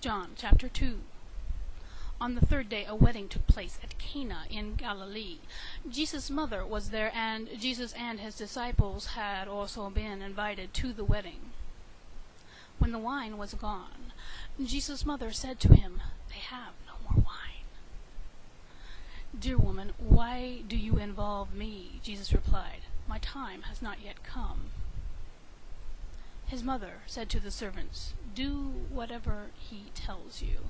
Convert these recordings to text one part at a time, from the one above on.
John chapter 2. On the third day a wedding took place at Cana in Galilee. Jesus' mother was there, and Jesus and his disciples had also been invited to the wedding. When the wine was gone, Jesus' mother said to him, "They have no more wine." "Dear woman, why do you involve me?" Jesus replied. "My time has not yet come." His mother said to the servants, "Do whatever he tells you."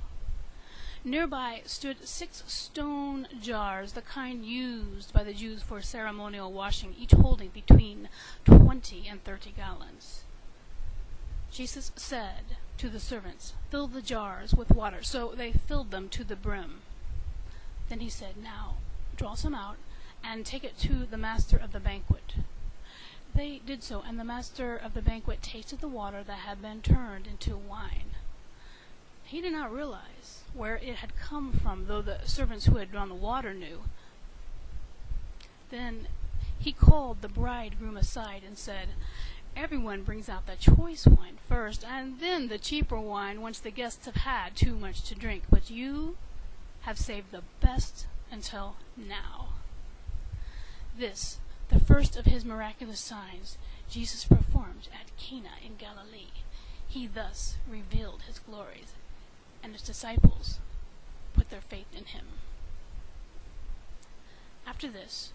Nearby stood 6 stone jars, the kind used by the Jews for ceremonial washing, each holding between 20 and 30 gallons. Jesus said to the servants, "Fill the jars with water." So they filled them to the brim. Then he said, "Now draw some out and take it to the master of the banquet." They did so, and the master of the banquet tasted the water that had been turned into wine. He did not realize where it had come from, though the servants who had drawn the water knew. Then he called the bridegroom aside and said, "Everyone brings out the choice wine first, and then the cheaper wine once the guests have had too much to drink. But you have saved the best until now." This, the first of his miraculous signs, Jesus performed at Cana in Galilee. He thus revealed his glories, and his disciples put their faith in him. After this,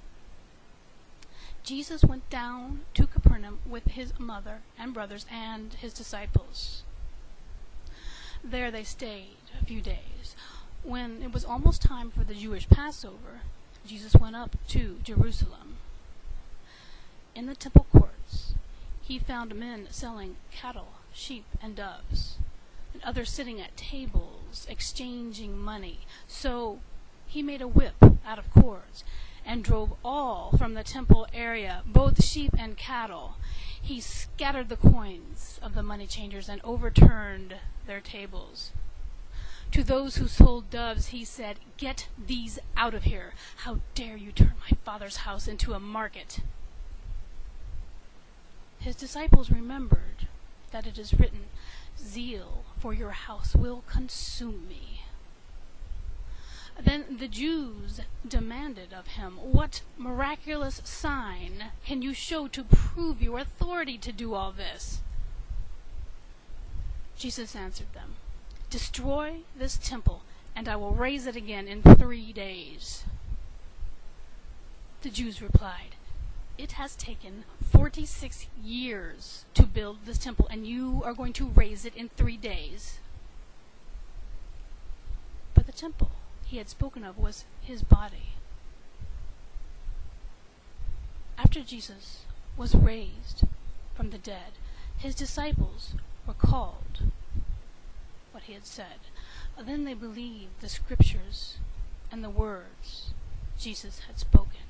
Jesus went down to Capernaum with his mother and brothers and his disciples. There they stayed a few days. When it was almost time for the Jewish Passover, Jesus went up to Jerusalem. In the temple courts, he found men selling cattle, sheep, and doves, and others sitting at tables, exchanging money. So he made a whip out of cords and drove all from the temple area, both sheep and cattle. He scattered the coins of the money changers and overturned their tables. To those who sold doves he said, "Get these out of here. How dare you turn my Father's house into a market?" His disciples remembered that it is written, "Zeal for your house will consume me." Then the Jews demanded of him, "What miraculous sign can you show to prove your authority to do all this?" Jesus answered them, "Destroy this temple, and I will raise it again in 3 days." The Jews replied, "It has taken 46 years to build this temple, and you are going to raise it in 3 days?" But the temple he had spoken of was his body. After Jesus was raised from the dead, his disciples recalled what he had said. Then they believed the scriptures and the words Jesus had spoken.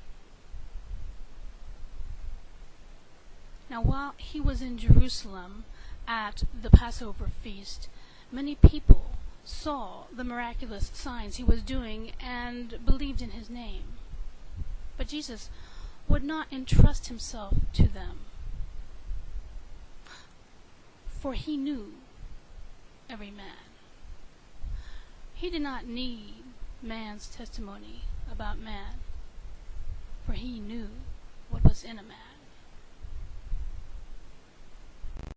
Now, while he was in Jerusalem at the Passover feast, many people saw the miraculous signs he was doing and believed in his name. But Jesus would not entrust himself to them, for he knew every man. He did not need man's testimony about man, for he knew what was in a man.